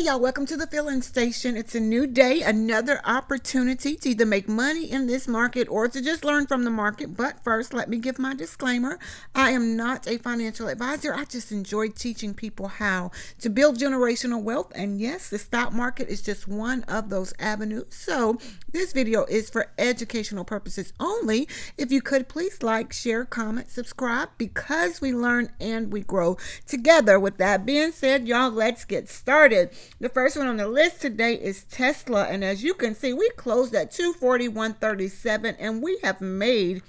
Hey y'all, welcome to the filling station. It's a new day, another opportunity to either make money in this market or to just learn from the market. But first, let me give my disclaimer. I am not a financial advisor. I just enjoy teaching people how to build generational wealth. And yes, the stock market is just one of those avenues. So this video is for educational purposes only. If you could please like, share, comment, subscribe, because we learn and we grow together. With that being said, y'all, let's get started. The first one on the list today is Tesla, and as you can see, we closed at 241.37, and we have made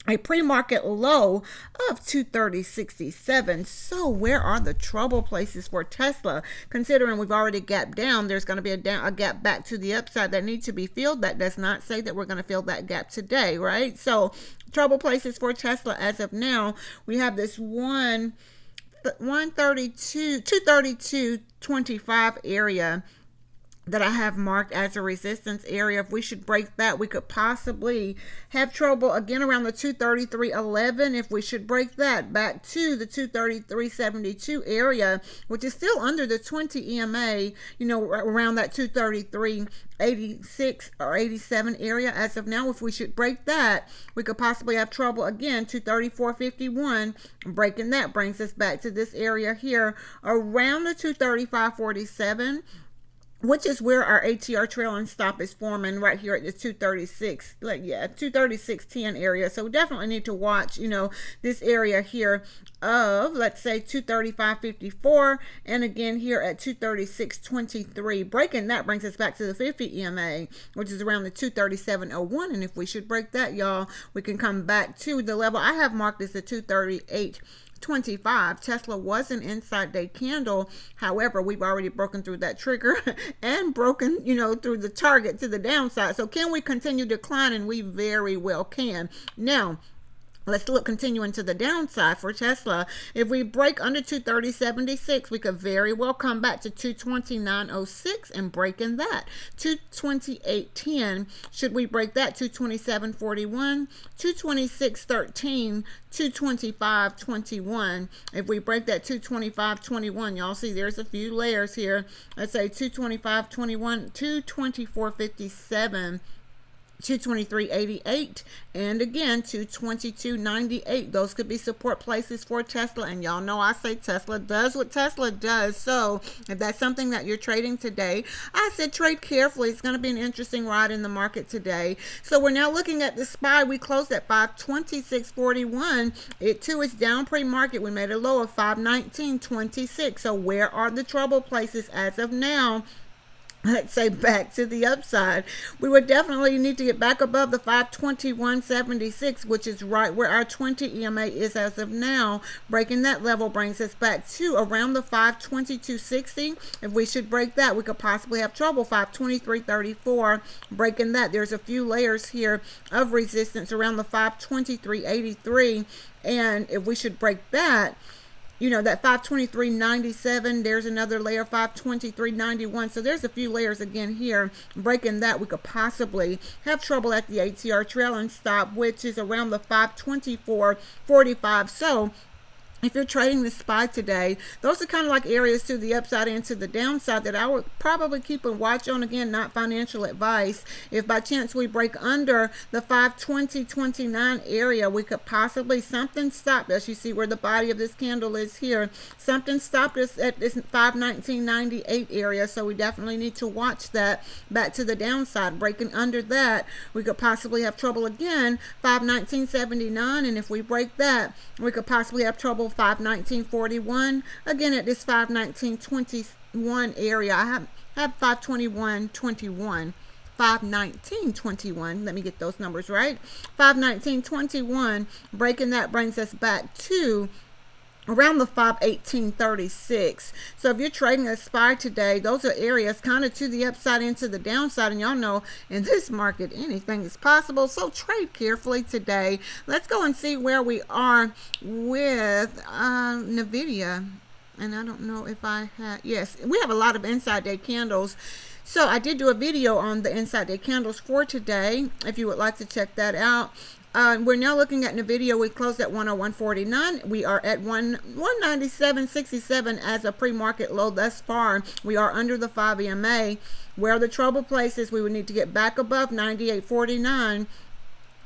a pre-market low of 230.67. So where are the trouble places for Tesla? Considering we've already gapped down, there's going to be a gap back to the upside that needs to be filled. That does not say that we're going to fill that gap today, right? So trouble places for Tesla as of now, we have this 232.25 area that I have marked as a resistance area. If we should break that, we could possibly have trouble again around the 233.11. If we should break that back to the 233.72 area, which is still under the 20 EMA, around that 233.86 or 87 area as of now. If we should break that, we could possibly have trouble again 234.51. Breaking that brings us back to this area here around the 235.47, which is where our ATR trailing stop is forming right here at the 236.10 area. So we definitely need to watch, this area here of, let's say, 235.54, and again here at 236.23. Breaking that brings us back to the 50 EMA, which is around the 237.01. And if we should break that, y'all, we can come back to the level I have marked as the 238.25. Tesla was an inside day candle. However, we've already broken through that trigger and broken, through the target to the downside. So can we continue declining? We very well can. Now, let's continuing to the downside for Tesla. If we break under 230.76, we could very well come back to 229.06 and breaking that. 228.10, should we break that, 227.41, 226.13, 225.21. If we break that 225.21, y'all see there's a few layers here. Let's say 225.21, 224.57, 223.88, and again 222.98. Those could be support places for Tesla, and y'all know I say Tesla does what Tesla does. So if that's something that you're trading today, I said trade carefully. It's going to be an interesting ride in the market today. So we're now looking at the SPY. We closed at 526.41. It too is down pre-market. We made a low of 519.26. So where are the trouble places as of now? Let's say back to the upside. We would definitely need to get back above the 521.76, which is right where our 20 EMA is as of now. Breaking that level brings us back to around the 522.60. If we should break that, we could possibly have trouble. 523.34. Breaking that, there's a few layers here of resistance around the 523.83. And if we should break that, that 523.97, there's another layer, 523.91. So there's a few layers again here. Breaking that, we could possibly have trouble at the ATR trailing stop, which is around the 524.45. So if you're trading the SPY today, those are kind of like areas to the upside and to the downside that I would probably keep a watch on. Again, not financial advice. If by chance we break under the 520.29 area, we could possibly, something stop us. You see where the body of this candle is here. Something stopped us at this 519.98 area. So we definitely need to watch that back to the downside. Breaking under that, we could possibly have trouble again, 519.79. And if we break that, we could possibly have trouble 519.41. Again at this 519.21 area. I have 521.21. 519.21. Let me get those numbers right. 519.21. Breaking that brings us back to around the 518.36. So if you're trading a SPY today, those are areas kind of to the upside and to the downside. And y'all know in this market, anything is possible. So trade carefully today. Let's go and see where we are with NVDA. And I don't know if I had, yes, we have a lot of inside day candles. So I did do a video on the inside day candles for today, if you would like to check that out. We're now looking at NVIDIA. We closed at 101.49. We are at 197.67 as a pre-market low thus far. We are under the 5 EMA. Where the trouble places, we would need to get back above 98.49.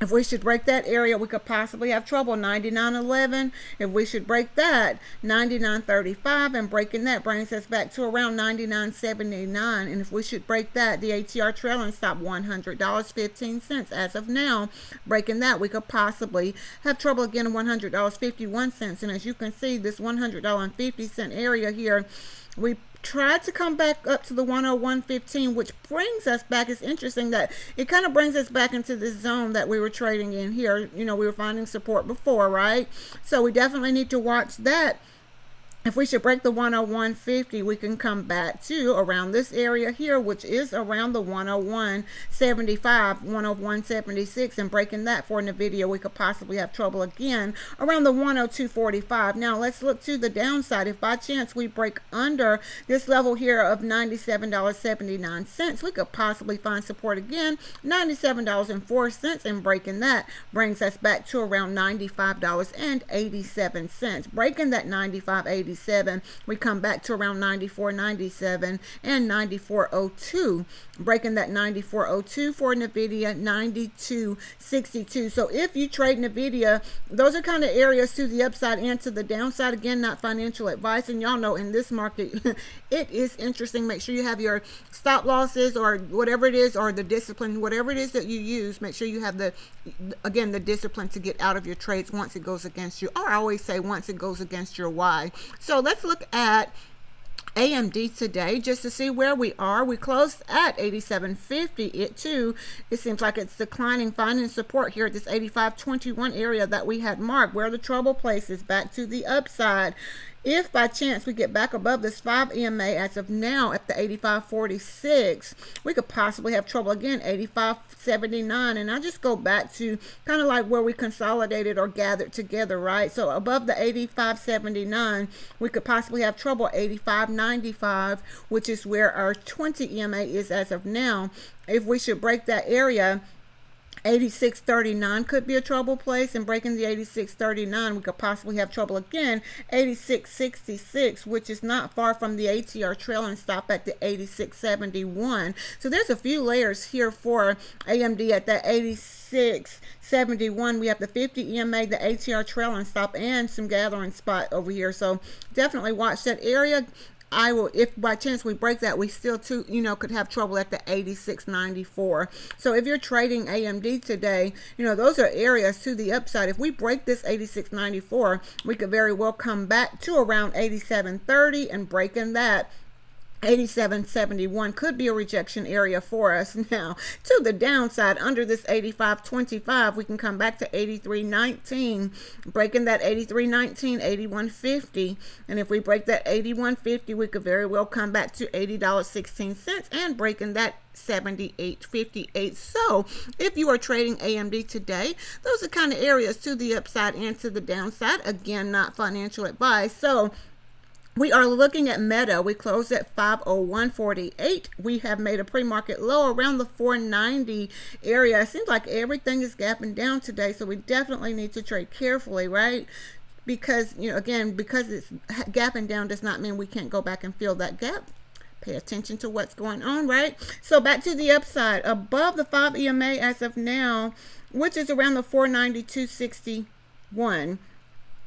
If we should break that area, we could possibly have trouble 99.11. If we should break that, 99.35, and breaking that brings us back to around 99.79. And if we should break that, the ATR trailing stop $100.15 as of now. Breaking that, we could possibly have trouble again at $100.51. And as you can see, this $100.50 area here, we tried to come back up to the 101.15, which brings us back. It's interesting that it kind of brings us back into this zone that we were trading in here. You know, we were finding support before, right? So we definitely need to watch that. If we should break the 101.50, we can come back to around this area here, which is around the 101.75, 101.76, and breaking that for NVIDIA, we could possibly have trouble again around the 102.45. Now let's look to the downside. If by chance we break under this level here of $97.79, we could possibly find support again, $97.04, and breaking that brings us back to around $95.87. Breaking that 95.87, we come back to around 94.97 and 94.02. Breaking that 94.02 for NVIDIA, 92.62. So if you trade NVIDIA, those are kind of areas to the upside and to the downside. Again, not financial advice, and y'all know in this market it is interesting. Make sure you have your stop losses or whatever it is, or the discipline, whatever it is that you use. Make sure you have the discipline to get out of your trades once it goes against you. Or I always say once it goes against your why. So let's look at AMD today just to see where we are. We closed at 87.50. It seems like it's declining, finding support here at this 85.21 area that we had marked. Where the trouble places, back to the upside. If by chance we get back above this 5 EMA as of now at the 85.46, we could possibly have trouble again, 85.79. And I just go back to kind of like where we consolidated or gathered together, right? So above the 85.79, we could possibly have trouble 85.95, which is where our 20 EMA is as of now. If we should break that area, 86.39 could be a trouble place, and breaking the 86.39, we could possibly have trouble again, 86.66, which is not far from the ATR trailing stop at the 86.71. So there's a few layers here for AMD at that 86.71. We have the 50 EMA, the ATR trailing stop, and some gathering spot over here. So definitely watch that area. I will, if by chance we break that, we still could have trouble at the 86.94. So if you're trading AMD today, those are areas to the upside. If we break this 86.94, we could very well come back to around 87.30, and breaking that 87.71 could be a rejection area for us. Now to the downside, under this 85.25, we can come back to 83.19, breaking that 83.19, 81.50, and if we break that 81.50, we could very well come back to $80.16, and breaking that 78.58. So if you are trading AMD today, those are kind of areas to the upside and to the downside. Again, not financial advice. So we are looking at Meta. We closed at 501.48. We have made a pre-market low around the 490 area. It seems like everything is gapping down today, so we definitely need to trade carefully, right? Because, again, because it's gapping down does not mean we can't go back and fill that gap. Pay attention to what's going on, right? So back to the upside, above the 5 EMA as of now, which is around the 492.61.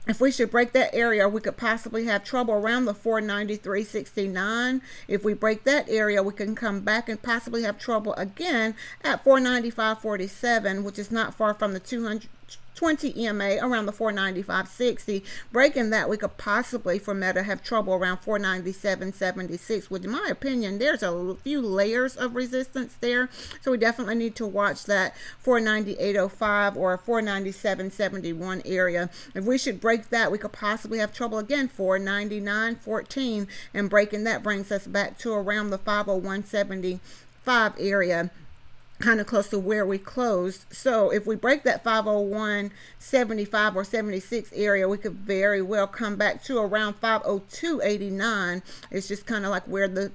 If we should break that area, we could possibly have trouble around the 493.69. If we break that area, we can come back and possibly have trouble again at 495.47, which is not far from the 220 EMA around the 495.60. Breaking that, we could possibly for Meta have trouble around 497.76, which in my opinion, there's a few layers of resistance there. So we definitely need to watch that 498.05 or 497.71 area. If we should break that, we could possibly have trouble again, 499.14, and breaking that brings us back to around the 501.75 area, kind of close to where we closed. So if we break that 501.75 or 76 area, we could very well come back to around 502.89. It's just kind of like where the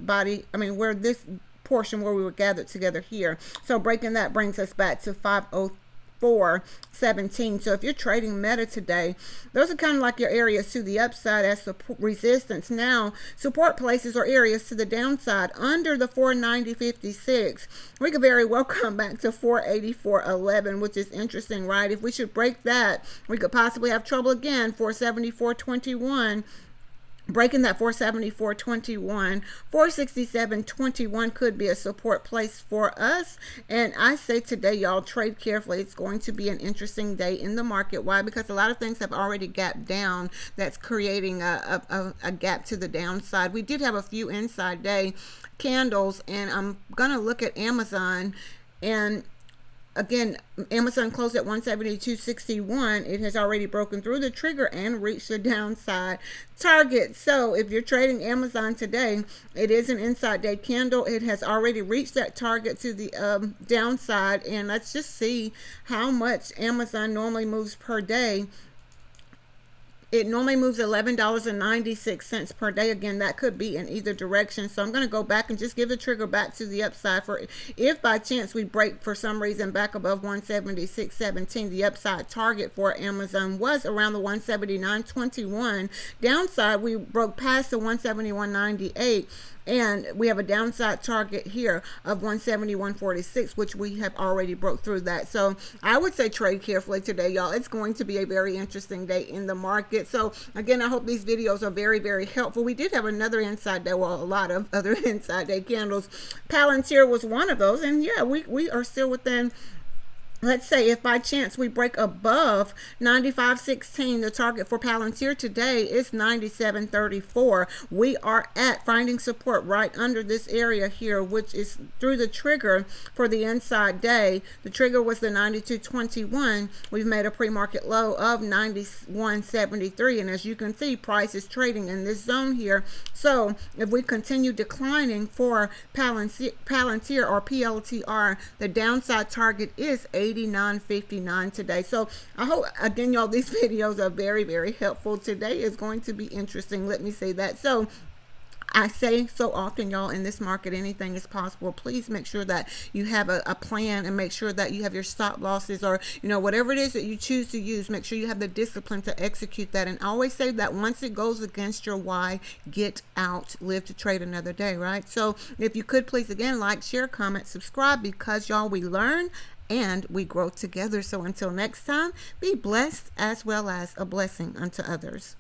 where this portion where we were gathered together here. So breaking that brings us back to 503. 417. So if you're trading Meta today, those are kind of like your areas to the upside as support, resistance. Now, support places or areas to the downside under the 490.56. We could very well come back to 484.11, which is interesting, right? If we should break that, we could possibly have trouble again. 474.21. Breaking that 474.21, 467.21 could be a support place for us. And I say today, y'all, trade carefully. It's going to be an interesting day in the market. Why? Because a lot of things have already gapped down. That's creating a gap to the downside. We did have a few inside day candles, and I'm going to look at Amazon. And again, Amazon closed at 172.61. It has already broken through the trigger and reached the downside target. So if you're trading Amazon today, it is an inside day candle. It has already reached that target to the downside. And let's just see how much Amazon normally moves per day. It normally moves $11.96 per day. Again, that could be in either direction. So I'm going to go back and just give the trigger back to the upside for if by chance we break for some reason back above 176.17. The upside target for Amazon was around the 179.21. Downside, we broke past the 171.98. And we have a downside target here of 171.46, which we have already broke through that. So I would say trade carefully today, y'all. It's going to be a very interesting day in the market. So again, I hope these videos are very, very helpful. We did have another inside day, well, a lot of other inside day candles. Palantir was one of those. And yeah, we are still within. Let's say if by chance we break above 95.16, the target for Palantir today is 97.34. We are at finding support right under this area here, which is through the trigger for the inside day. The trigger was the 92.21. We've made a pre-market low of 91.73. And as you can see, price is trading in this zone here. So if we continue declining for Palantir or PLTR, the downside target is 89.59 today. So I hope, again, y'all, these videos are very, very helpful. Today is going to be interesting. Let me say that. So I say so often, y'all, in this market, anything is possible. Please make sure that you have a plan and make sure that you have your stop losses or, whatever it is that you choose to use. Make sure you have the discipline to execute that. And I always say that once it goes against your why, get out, live to trade another day, right? So if you could please, again, like, share, comment, subscribe, because y'all, we learn and we grow together. So until next time, be blessed as well as a blessing unto others.